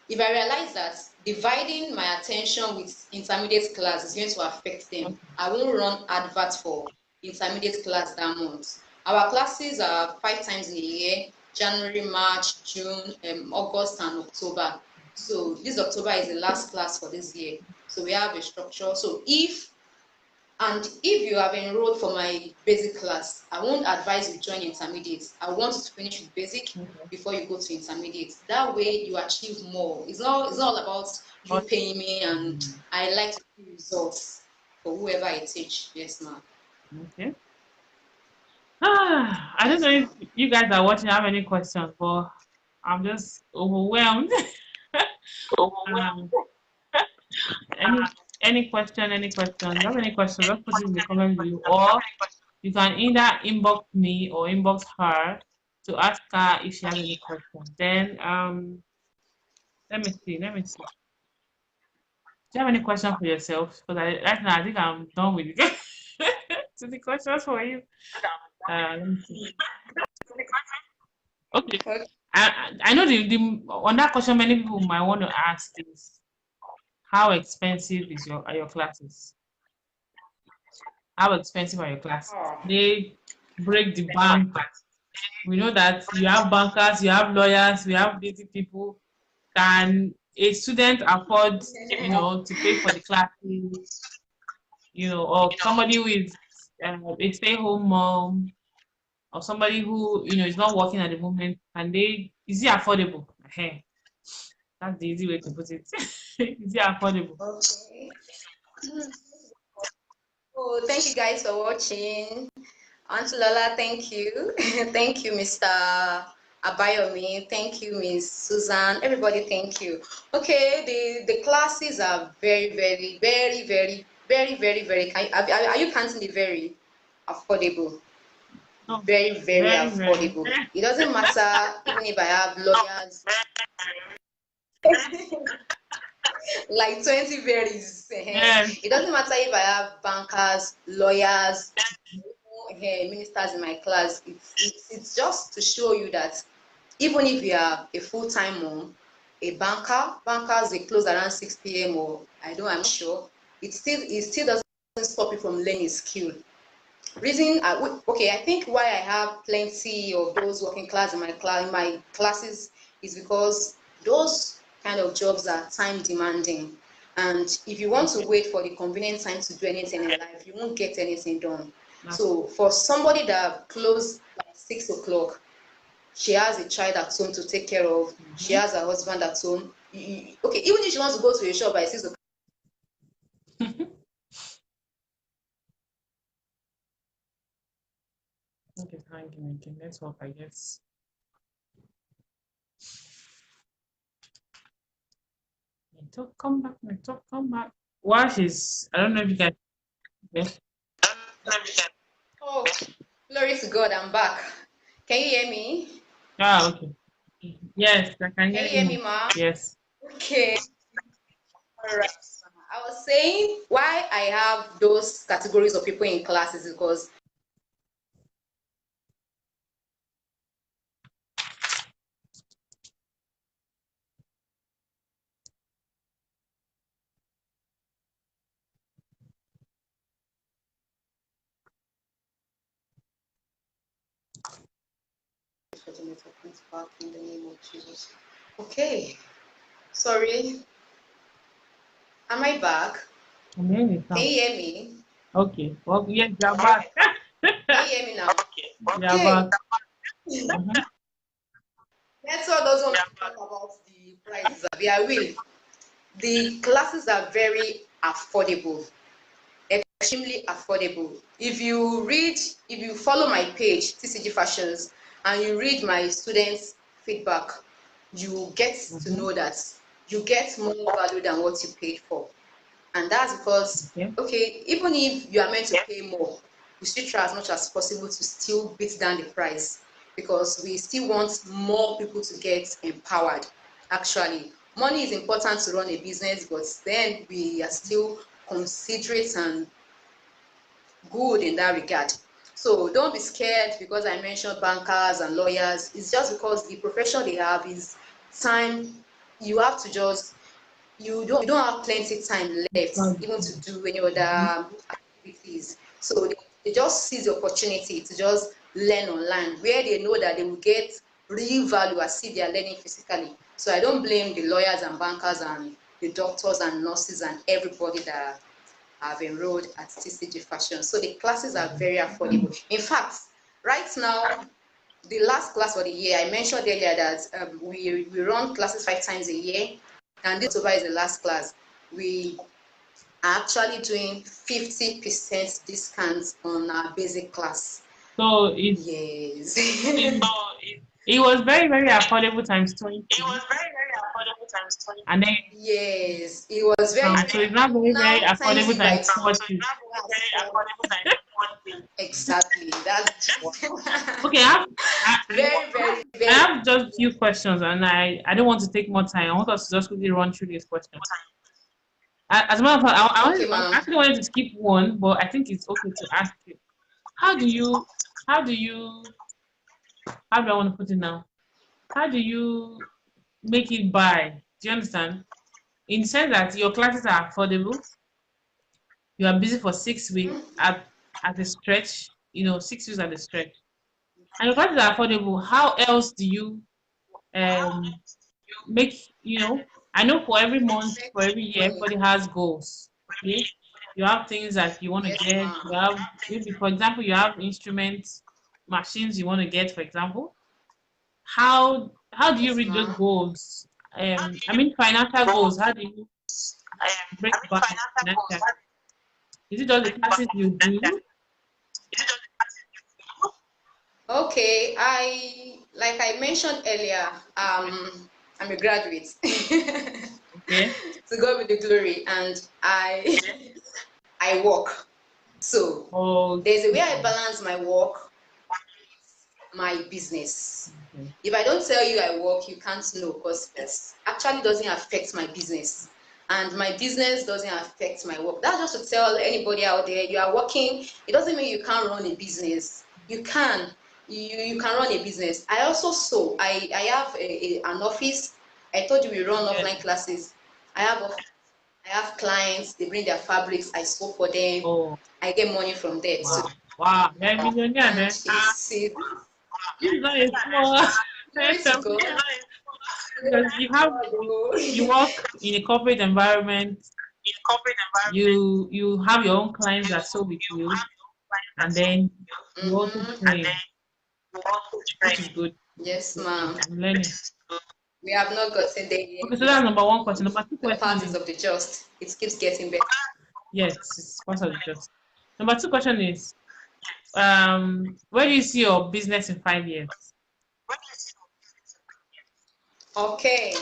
Speaker 2: If I realize that dividing my attention with intermediate class is going to affect them,
Speaker 1: Okay.
Speaker 2: I won't run adverts for intermediate class that month. Our classes are 5 times in a year: January, March, June, August, and October. So this October is the last class for this year. So we have a structure. So if you have enrolled for my basic class, I won't advise you join intermediate. I want you to finish with basic
Speaker 1: Okay.
Speaker 2: before you go to intermediate. That way you achieve more. It's not all about you
Speaker 1: Okay.
Speaker 2: paying me, and I like to see results for whoever I teach. Yes, ma'am.
Speaker 1: Okay. I don't
Speaker 2: Yes,
Speaker 1: know if
Speaker 2: ma'am.
Speaker 1: you guys are watching have any questions, but I'm just overwhelmed.
Speaker 3: overwhelmed.
Speaker 1: um, any any question, any question? You have any questions? Just put it in the comment below, or you can either inbox me or inbox her to ask her if she has any questions. Then let me see. Do you have any question for yourself? Because right now I think I'm done with it. So the questions for you. Let me see. Okay.
Speaker 2: Okay.
Speaker 1: I know the on that question many people might want to ask is how expensive is your classes? How expensive are your classes?
Speaker 2: Oh.
Speaker 1: They break the bank. We know that you have bankers, you have lawyers, we have busy people. Can a student afford, to pay for the classes, or somebody who is a stay-home mom, or somebody who, is not working at the moment, is it affordable? That's the easy way to put it. Is it affordable?
Speaker 2: Okay. Oh, thank you guys for watching. Auntie Lola, thank you. Thank you, Mr. Abayomi. Thank you, Miss Susan. Everybody, thank you. Okay, the classes are very, very, very, very, very, very, very. Are you counting the very affordable?
Speaker 1: No,
Speaker 2: Very, very
Speaker 1: very, very.
Speaker 2: affordable. It doesn't matter even if I have lawyers, like 20 varies.
Speaker 1: Yes.
Speaker 2: It doesn't matter if I have bankers, lawyers, ministers in my class. It's just to show you that even if you are a full-time mom, a bankers they close around 6 p.m. or I'm not sure. It still doesn't stop you from learning skill. I think why I have plenty of those working class in my classes is because those kind of jobs are time demanding, and if you want to
Speaker 1: Okay.
Speaker 2: wait for the convenient time to do anything in life, you won't get anything done.
Speaker 1: That's
Speaker 2: So for somebody that close by 6 o'clock, she has a child at home to take care of, she
Speaker 1: mm-hmm.
Speaker 2: has a husband at home. Okay, even if she wants to go to a shop by 6 o'clock,
Speaker 1: Okay, hanging again. Let's hope, I guess. Network, come back. Network, come back. Wash is, I don't know if you guys. Yes.
Speaker 2: Oh, glory to God, I'm back. Can you hear me?
Speaker 1: Ah, okay. Yes, I can
Speaker 2: Can
Speaker 1: hear
Speaker 2: you hear
Speaker 1: you.
Speaker 2: me, ma'am?
Speaker 1: Yes.
Speaker 2: Okay, all right. I was saying why I have those categories of people in classes is because back in the name of Jesus. Okay, sorry. Am I back?
Speaker 1: I'm hearing you
Speaker 2: Can
Speaker 1: now.
Speaker 2: you hear me?
Speaker 1: Okay. Well, yes, you're back.
Speaker 2: Can you hear me now?
Speaker 1: You're
Speaker 2: Okay.
Speaker 1: back. Mhm.
Speaker 2: Network doesn't want to talk about the prices. Abi, I will. The classes are very affordable, extremely affordable. If you follow my page, TCG Fashions, and you read my students' feedback, you get to
Speaker 1: Mhm.
Speaker 2: know that you get more value than what you paid for. And that's because,
Speaker 1: Okay.
Speaker 2: okay, even if you are meant to pay more, we still try as much as possible to still beat down the price because we still want more people to get empowered. Actually, money is important to run a business, but then we are still considerate and good in that regard. So don't be scared because I mentioned bankers and lawyers. It's just because the profession they have is time. You have to just you don't have plenty time left even to do any
Speaker 1: Mhm.
Speaker 2: other activities. So they just seize the opportunity to just learn online where they know that they will get real value as if they are learning physically. So I don't blame the lawyers and bankers and the doctors and nurses and everybody that have enrolled at TCG Fashion. So the classes are very affordable. In fact, right now, the last class for the year, I mentioned earlier that we run classes 5 times a year, and this October is the last class. We are actually doing 50% discounts on our basic class.
Speaker 1: So it,
Speaker 2: Yes.
Speaker 1: it it was very, very affordable times 20. And then
Speaker 2: Yes, it was very,
Speaker 1: so it's not very, very
Speaker 2: now times
Speaker 1: affordable
Speaker 2: it by
Speaker 1: times
Speaker 2: two.
Speaker 1: 40.
Speaker 2: That's 40. Exactly. That's
Speaker 1: Okay,
Speaker 2: very, very,
Speaker 1: I
Speaker 2: very.
Speaker 1: have just few questions and I don't want to take more time. I want us to just quickly run through these questions. As a matter of fact,
Speaker 2: Okay,
Speaker 1: I
Speaker 2: ma'am.
Speaker 1: actually wanted to skip one, but I think it's okay to ask you. How do you, how do you, how do I want to put it now? How do you make it by? Do you understand? In the sense that your classes are affordable, you are busy for 6 weeks at a stretch, 6 weeks at a stretch, and your classes are affordable. How else do you um make I know for every month, for every year,
Speaker 2: Money.
Speaker 1: everybody has goals. Okay, you have things that you want to
Speaker 2: Yes,
Speaker 1: get.
Speaker 2: ma'am.
Speaker 1: You have, maybe for example, you have instruments, machines you want to get, for example. How do you
Speaker 2: Yes,
Speaker 1: reach those
Speaker 2: ma'am.
Speaker 1: goals? I mean financial goals. How do you break down financial? Is it just the classes you do?
Speaker 2: Okay, like I mentioned earlier, I'm a graduate.
Speaker 1: Okay.
Speaker 2: To God be the glory, and I work. So there's a way I
Speaker 1: Okay.
Speaker 2: balance my work, my business.
Speaker 1: Okay.
Speaker 2: If I don't tell you I work, you can't know because it actually doesn't affect my business. And my business doesn't affect my work. That's just to tell anybody out there you are working. It doesn't mean you can't run a business. You can. You can run a business. I also sew. I have an office. I told you we run
Speaker 1: Yeah.
Speaker 2: offline classes. I have I have clients. They bring their fabrics. I sew for them.
Speaker 1: Oh,
Speaker 2: I get money from there too.
Speaker 1: wow. Wow. You're a millionaire
Speaker 2: And
Speaker 1: then. This is not a small
Speaker 2: glory to God.
Speaker 1: because you work in a corporate environment, you have your own clients that sew with you, and then you also
Speaker 2: Mm-hmm.
Speaker 1: train, which is good.
Speaker 2: Yes,
Speaker 1: It's good.
Speaker 2: ma'am.
Speaker 1: I'm learning.
Speaker 2: We have not gotten there
Speaker 1: Okay,
Speaker 2: yet,
Speaker 1: so
Speaker 2: but
Speaker 1: that's number one question. Number two
Speaker 2: the
Speaker 1: question
Speaker 2: path is
Speaker 1: is
Speaker 2: of the just. It keeps getting better.
Speaker 1: Yes, it's part of the truth. Number two question is, where do you see your business in 5 years?
Speaker 2: Okay,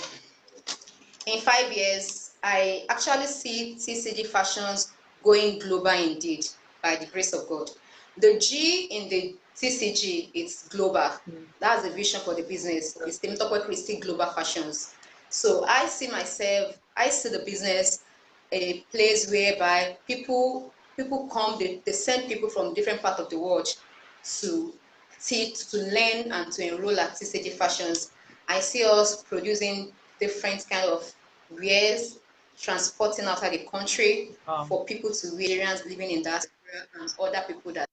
Speaker 2: in 5 years, I actually see TCG Fashions going global indeed, by the grace of God. The G in the TCG, it's global.
Speaker 1: Mm.
Speaker 2: That's the vision for the business. It's Temitope Christie Global Fashions. So I see the business a place whereby people come, they send people from different parts of the world to teach, to learn, and to enroll at TCG Fashions. I see us producing different kind of wares, transporting outside the country
Speaker 1: Um,
Speaker 2: for people to wear, Nigerians living in diaspora and other people that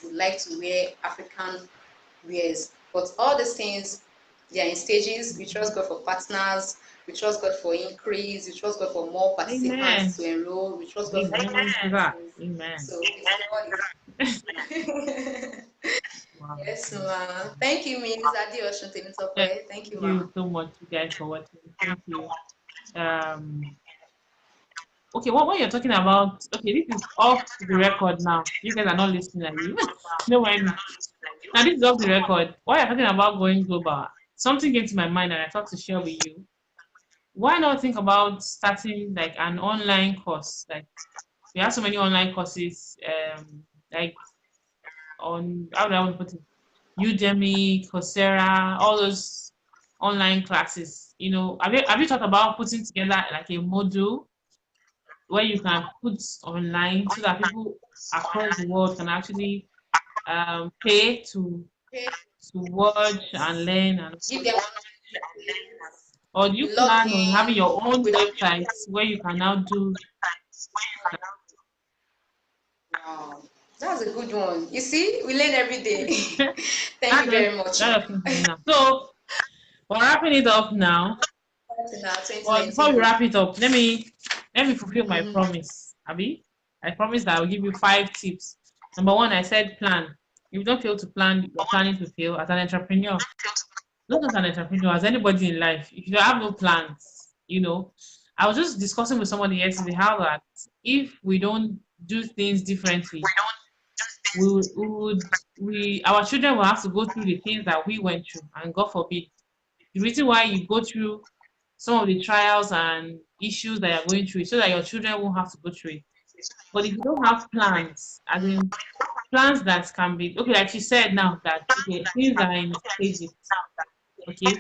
Speaker 2: would like to wear African wares. But all these things, they are in stages. We trust God for partners. We trust God for increase. We trust God for more participants
Speaker 1: amen.
Speaker 2: to enroll. We trust God for more
Speaker 1: Amen to that.
Speaker 2: businesses.
Speaker 1: Amen.
Speaker 2: So God is.
Speaker 1: Wow.
Speaker 2: Yes,
Speaker 1: Wow.
Speaker 2: ma.
Speaker 1: Wow.
Speaker 2: Thank you, Miss Adeosun
Speaker 1: Thank
Speaker 2: Temitope. Thank you, ma.
Speaker 1: you so much, you guys, for watching. Thank you. Um, okay, what you're talking about, okay, this is off the record now. You guys are not listening, are you? No worry. Now, this is off the record. What you're talking about going global, something came to my mind and I thought to share with you. Why not think about starting like an online course? Like, we have so many online courses, like on, how do I want to put it? Udemy, Coursera, all those online classes. Have you thought about putting together like a module where you can put online so that people across the world can actually pay
Speaker 2: Okay.
Speaker 1: to watch and learn, and
Speaker 2: Give them
Speaker 1: or do you
Speaker 2: you log
Speaker 1: plan on having
Speaker 2: in
Speaker 1: your own
Speaker 2: without.
Speaker 1: website where you can now do
Speaker 2: Wow, that's a good one. You see, we learn every day. Thank
Speaker 1: that
Speaker 2: you
Speaker 1: just
Speaker 2: very much,
Speaker 1: that
Speaker 2: ma.
Speaker 1: just came to me now. So we're wrapping it up now.
Speaker 2: That's in our
Speaker 1: But before we
Speaker 2: 2019.
Speaker 1: wrap it up, let me fulfill my
Speaker 2: Mm-hmm.
Speaker 1: promise. Abby, I promised that I will give you 5 tips. Number one, I said plan. If you don't fail to plan, you're planning to fail as an entrepreneur. Not as an entrepreneur, as anybody in life. If you have no plans, I was just discussing with somebody yesterday how that if we don't do things differently, our children will have to go through the things that we went through, and God forbid, the reason why you go through some of the trials and issues that you're going through is so that your children won't have to go through it. But if you don't have plans, as
Speaker 2: Mm.
Speaker 1: in plans that can be okay, like she said now that okay, things are in stages. Okay,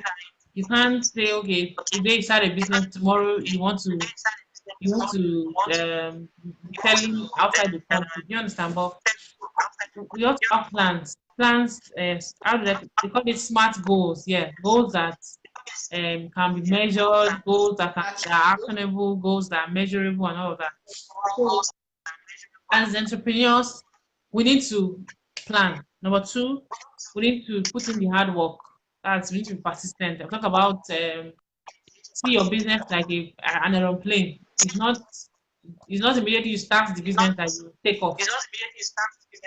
Speaker 1: you can't say okay, today you start a business, tomorrow you want to be selling outside the country. Do you understand? But we also have plans. Plans, how do they call it smart goals? Yeah, goals that can be measured, goals that are
Speaker 2: Actually,
Speaker 1: actionable, goals that are measurable, and all of that. So, as entrepreneurs, we need to plan. Number two, we need to put in the hard work. We need to be persistent. I talk about see your business like an aeroplane. It's not immediately you start the business that you take off.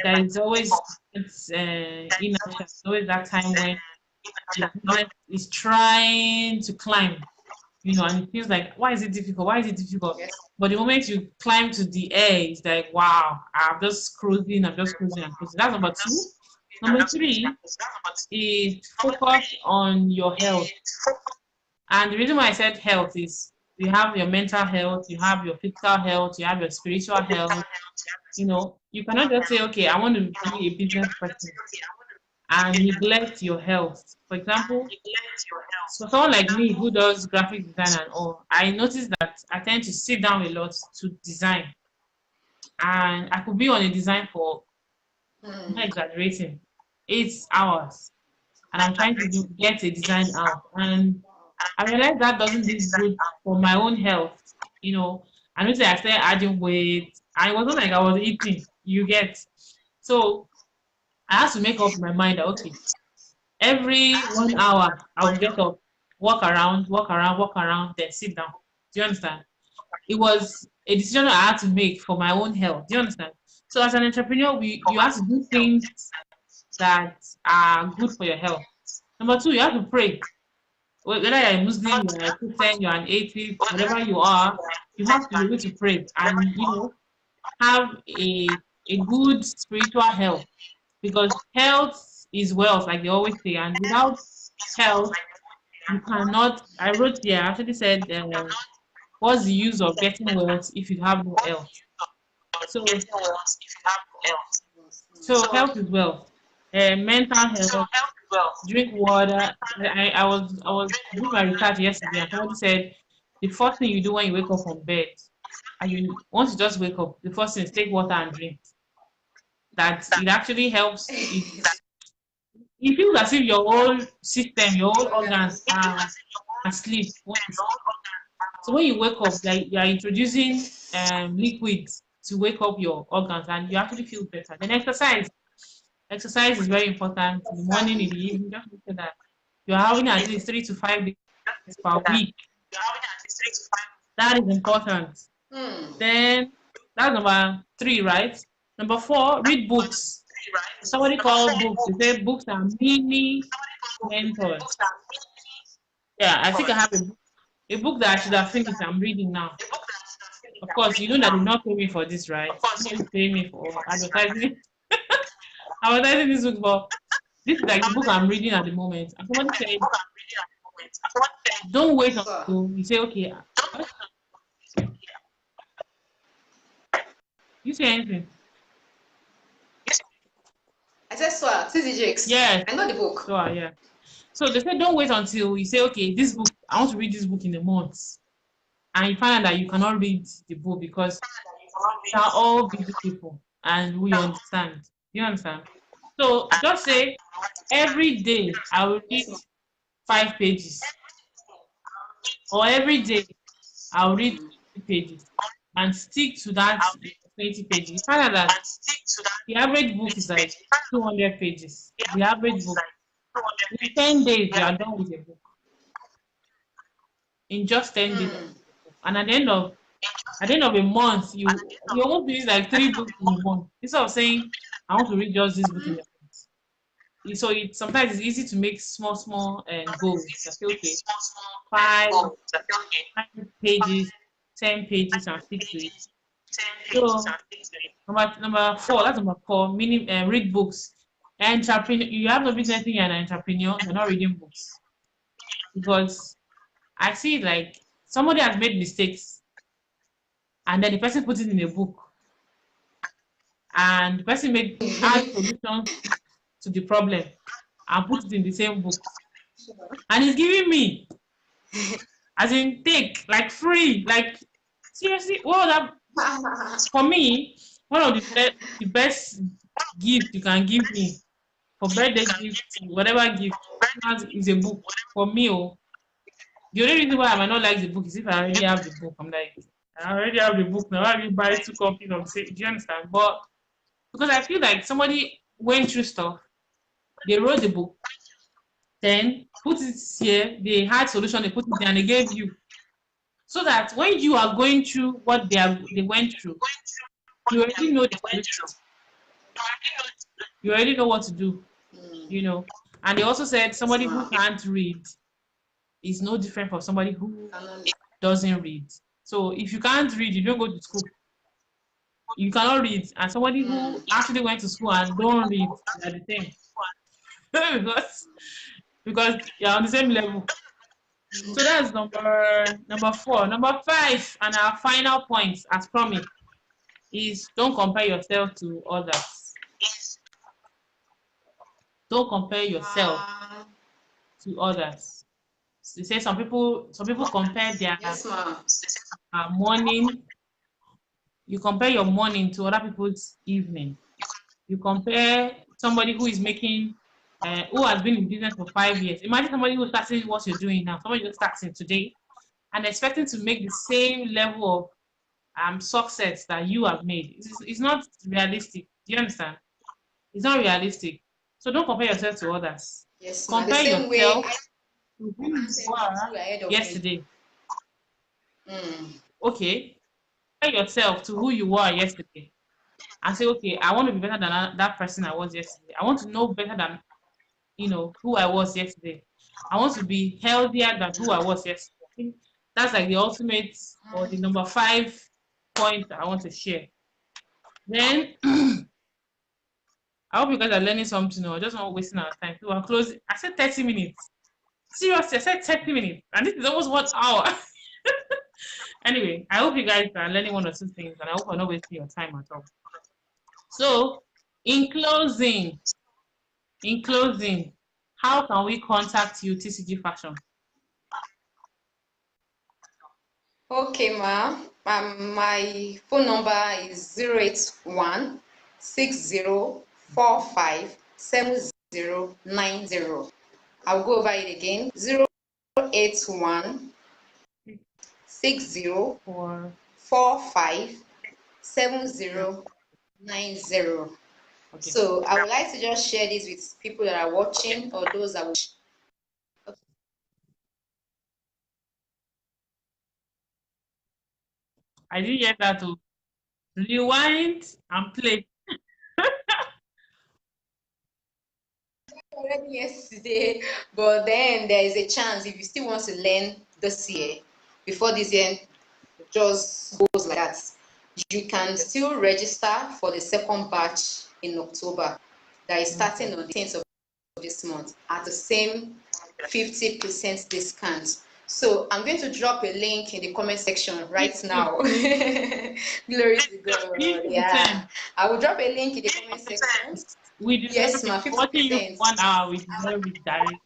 Speaker 1: There is always inertia. There's always that time when the business is trying to climb, and it feels like, why is it difficult? Why is it difficult?
Speaker 2: yes.
Speaker 1: But the moment you climb to the air, it's like, wow, I'm just cruising and cruising. That's number two. Number three is focus on your health. And the reason why I said health is you have your mental health, you have your physical health, you have your spiritual health. You cannot just say, okay, I want to be a business person and neglect your health. For example, so someone like me who does graphic design and all, I notice that I tend to sit down a lot to design. And I could be on a design for, I'm not
Speaker 2: Mm.
Speaker 1: exaggerating, 8 hours. And I'm trying to get a design out. And I realized that doesn't do good for my own health. I noticed I started adding weight. And it wasn't like I was eating, you get. So I had to make up my mind that, okay, every 1 hour I will get up, walk around, walk around, walk around, then sit down. Do you understand? It was a decision I had to make for my own health. Do you understand? So as an entrepreneur, you have to do things that are good for your health. Number two, you have to pray. whether you're a Muslim, you're a Christian, you're an atheist, whatever you have to be able to pray and have a good spiritual health, because health is wealth, like they always say, and without health, you cannot. I wrote here, I actually said, what's the use of getting wealth if you have no health? So, so health is wealth. Mental health, drink water. I was doing my research yesterday, and somebody said the first thing you do when you wake up from bed, and you once you just wake up, the first thing is take water and drink. That it actually helps. It feels as if your whole system, your whole organs
Speaker 2: Organs.
Speaker 1: are asleep when you sleep. So when you wake up, you're introducing liquids to wake up your organs, and you actually feel better. Then exercise. Exercise is very important in the morning, in the
Speaker 2: Exactly.
Speaker 1: evening. Just make sure that you're having at least 3 to 5 days per week. That is important.
Speaker 2: Hmm.
Speaker 1: Then that's number three, right? Number four, read books. Somebody called books. They say books are mini mentors. Yeah, I think I have a book that I should have finished. I'm reading now. Of course, you know that they not pay me for this, right? Nobody pay me for advertising this book, but this is like the book I'm reading at the moment. And somebody said, don't wait
Speaker 2: So,
Speaker 1: until you say, okay, what? You say anything?
Speaker 2: I said SWA, TZ Jakes.
Speaker 1: Yes.
Speaker 2: I know the book.
Speaker 1: So yeah. So they said don't wait until you say, okay, this book, I want to read this book in a month. And you find out that you cannot read the book because they are all busy people and we understand. You understand? So just say every day I will
Speaker 2: Yes,
Speaker 1: read
Speaker 2: ma'am.
Speaker 1: 5 pages, or every day I'll read 20 pages, and stick to that 20 pages. You find out that the average book is like 200 pages. The average book. In 10 days, you are done with a book. In just 10 days.
Speaker 2: Hmm.
Speaker 1: And at the end of a month, you almost finish like 3 books in a month. Instead of saying, I want to read just this book in a month. So sometimes it's easy to make small goals. I say, okay, five 5 pages, 10 pages, and stick to it. So number four, that's number four. Meaning, read books. Entrepreneur, you have no business being an entrepreneur. You're not reading books, because I see it like somebody has made mistakes, and then the person puts it in a book, and the person made add solutions to the problem and put it in the same book, and he's giving me, as in, take like free, like, seriously. Well, that for me, one of the best gift you can give me for birthday gift, whatever gift, is a book for me. Oh, the only reason why I might not like the book is if I already have the book. I'm like, I already have the book now. Why will you buy 2 copies of the same? Do you understand? But because I feel like somebody went through stuff, they wrote the book, then put it here, they had solution, they put it there, and they gave you. So that when you are going through what they went through, you already know the solution. You already know what to do,
Speaker 2: Hmm.
Speaker 1: you know. And they also said
Speaker 2: Yes,
Speaker 1: somebody who
Speaker 2: ma'am.
Speaker 1: can't read is no different from somebody who
Speaker 2: Cannot.
Speaker 1: doesn't read. So if you can't read, you don't go to school. You cannot read, and somebody
Speaker 2: Hmm.
Speaker 1: who actually went to school and don't read, they are the same. because you're on the same level. So that's number four. Number five, and our final point, as promised, is don't compare yourself to others. Don't compare yourself
Speaker 2: Uh,
Speaker 1: to others. They say some people compare their
Speaker 2: yes, ma'am.
Speaker 1: morning. You compare your morning to other people's evening. You compare somebody who is making, who has been in business for 5 years. Imagine somebody who's starting what you're doing now. Somebody just starting today and expecting to make the same level of success that you have made. It's not realistic. Do you understand? It's not realistic. So don't compare yourself to others.
Speaker 2: Yes, ma'am. The
Speaker 1: Compare
Speaker 2: same way
Speaker 1: yourself
Speaker 2: I
Speaker 1: to who you
Speaker 2: two
Speaker 1: were
Speaker 2: ahead of me.
Speaker 1: yesterday.
Speaker 2: Hmm.
Speaker 1: Okay. Compare yourself to who you were yesterday and say, okay, I want to be better than that person I was yesterday. I want to know better than who I was yesterday. I want to be healthier than who I was yesterday. I think that's like the ultimate or the number 5 point that I want to share. Then I hope you guys are learning something or just not wasting our time. So we're closing. I said 30 minutes. Seriously, I said 30 minutes. And this is almost 1 hour. Anyway, I hope you guys are learning one or two things and I hope I'm not wasting your time at all. So, in closing, how can we contact you, TCG Fashion?
Speaker 2: Okay, ma. My phone number is 081 60457090. I'll go over it again. 081
Speaker 1: For
Speaker 2: 60457090.
Speaker 1: okay.
Speaker 2: So I would like to just share this with people that are watching or those that will.
Speaker 1: I didn't get that to rewind and play.
Speaker 2: Already yesterday, but then there is a chance if you still want to learn this year, before this year just goes like that, you can still register for the second batch in October that is starting on the 10th of this month at the same 50% discount. So I'm going to drop a link in the comment section right now. Glory to God. Yeah. I will drop a link in the comment section.
Speaker 1: We deserve
Speaker 2: Yes,
Speaker 1: it.
Speaker 2: ma,
Speaker 1: Watching you for
Speaker 2: 50%.
Speaker 1: 1 hour, we deserve it, Daddy.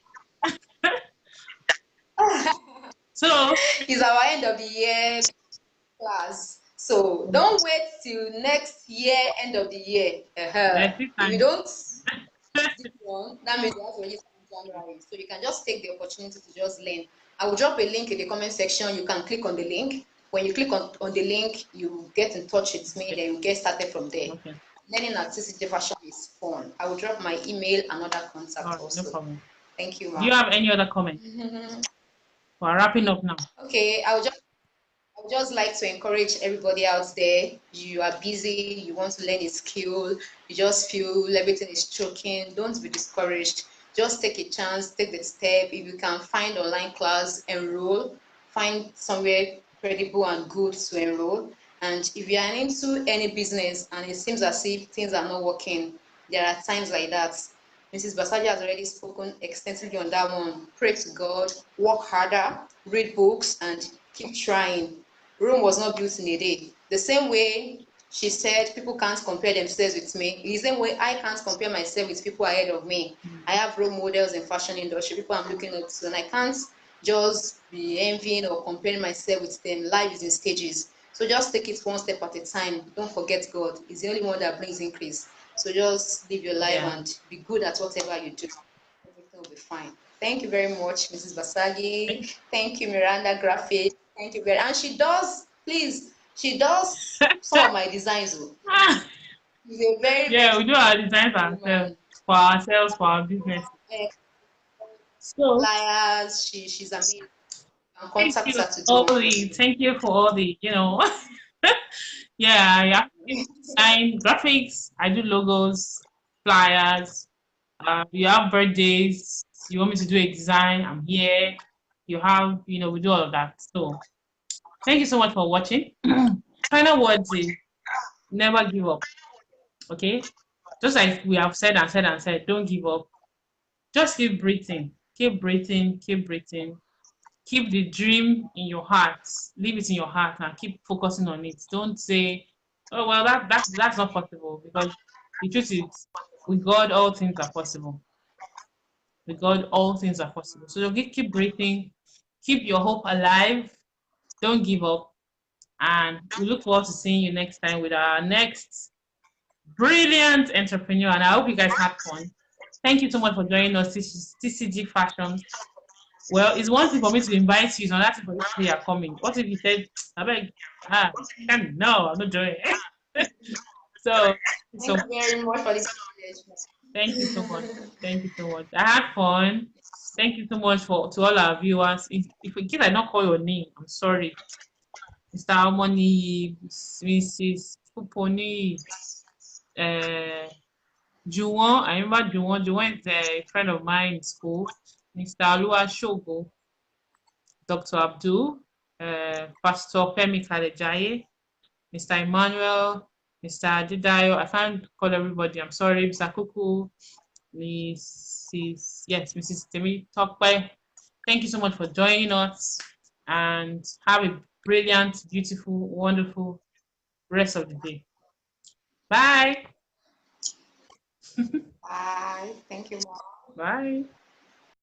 Speaker 1: So,
Speaker 2: It's our end of the year class. So don't wait till next year, end of the year.
Speaker 1: there's this
Speaker 2: If you
Speaker 1: time.
Speaker 2: don't this one, that means you have to register in January. So you can just take the opportunity to just learn. I will drop a link in the comment section. You can click on the link. When you click on the link, you get in touch with me, then you get started from there.
Speaker 1: Okay.
Speaker 2: Learning at TCG Fashion is fun. I will drop my email and other
Speaker 1: All
Speaker 2: contact
Speaker 1: right, no
Speaker 2: also.
Speaker 1: problem.
Speaker 2: Thank you,
Speaker 1: Do you
Speaker 2: ma'am.
Speaker 1: have any other comment? We're wrapping up now.
Speaker 2: Okay, I would just like to encourage everybody out there. You are busy, you want to learn a skill, you just feel everything is choking. Don't be discouraged. Just take a chance, take the step. If you can find online class, enroll. Find somewhere credible and good to enroll. And if you are into any business and it seems as if things are not working, there are times like that. Mrs. Basaja has already spoken extensively on that one. Pray to God, work harder, read books, and keep trying. Rome was not built in a day. The same way she said people can't compare themselves with me, the same way I can't compare myself with people ahead of me. I have role models in fashion industry, people I'm looking up to, and I can't just be envying or comparing myself with them. Life is in stages. So just take it one step at a time. Don't forget God. He's the only one that brings increase. So just live your life
Speaker 1: Yeah.
Speaker 2: and be good at whatever you do. Everything will be fine. Thank you very much, Mrs. Basagi. Thank you, Miranda Graphic. Thank you very and she does, please, she does some of my designs. She's a very,
Speaker 1: Yeah,
Speaker 2: very
Speaker 1: we do our designs
Speaker 2: good woman.
Speaker 1: ourselves, for our business. So,
Speaker 2: Flyers, she's amazing. You can
Speaker 1: thank
Speaker 2: contact
Speaker 1: you
Speaker 2: her to do one for you.
Speaker 1: thank you for all the, yeah, yeah. Design graphics. I do logos, flyers. You have birthdays. You want me to do a design? I'm here. You have, we do all of that. So, thank you so much for watching. Final words is never give up. Okay, just like we have said and said and said, don't give up. Just keep breathing, keep breathing, keep breathing. Keep the dream in your heart, leave it in your heart, and keep focusing on it. Don't say, "Oh well, that's not possible," because the truth is, with God, all things are possible. With God, all things are possible. So keep breathing, keep your hope alive. Don't give up, and we look forward to seeing you next time with our next brilliant entrepreneur. And I hope you guys had fun. Thank you so much for joining us, TCG Fashion. Well, it's one thing for me to invite you, it's another thing for you to say you're coming. What if you said, I beg, come, no, I'm not joining. So, so
Speaker 2: Thank you very much for this
Speaker 1: thank you so much.
Speaker 2: encouragement.
Speaker 1: Thank you so much. I had fun. Thank you so much to all our viewers. If in case I not call your name, I'm sorry. Mr. Harmony, Mrs. Puponi, uh, Juwon, I remember Juwon. Juwon is a friend of mine in school. Mr. Alua Shogo, Dr. Abdul, Pastor Femi Kalejaye, Mr. Emmanuel, Mr. Adidayo. I can't call everybody. I'm sorry, Mr. Kuku, Mrs. Temi Tokwe. Thank you so much for joining us and have a brilliant, beautiful, wonderful rest of the day. Bye.
Speaker 2: Bye. Thank you.
Speaker 1: Bye.